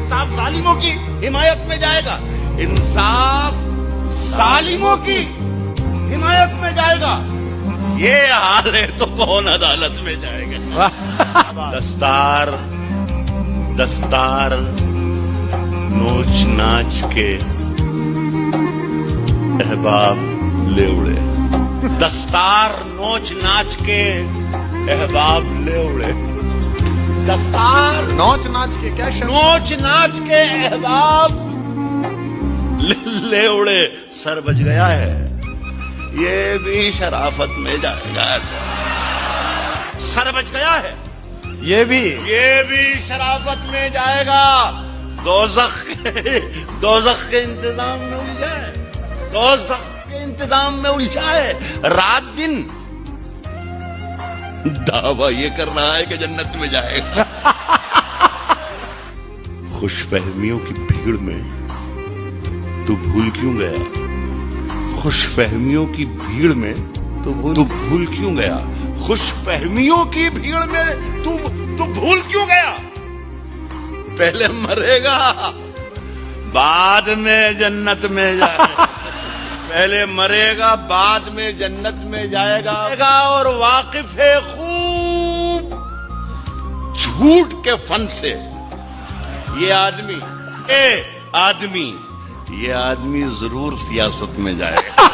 इंसाफ जालिमों की हिमायत में जाएगा, इंसाफ जालिमों की हिमायत में जाएगा। ये हाल है तो कौन अदालत में जाएगा। दस्तार दस्तार नोच नाच के अहबाब ले उड़े, दस्तार नोच नाच के अहबाब ले उड़े, दस्तार नोच नाच के क्या शब्द? नोच नाच के अहबाब ले उड़े। सर बच गया है, ये भी शराफत में जाएगा। सर बच गया है, ये भी शराफत में जाएगा। दोज़ख के इंतजाम में उलझाए, दोज़ख के इंतजाम में उलझाए। रात दिन दावा ये कर रहा है कि जन्नत में जाएगा। खुशफहमियों की भीड़ में तू भूल क्यों गया? खुशफहमियों की भीड़ में तू भूल क्यों गया? खुशफहमियों की भीड़ में तू भूल क्यों गया? पहले मरेगा बाद में जन्नत में जाएगा। पहले मरेगा बाद में जन्नत में जाएगा। और वाकिफ है खूब झूठ के फन से ये आदमी, ये आदमी जरूर सियासत में जाएगा।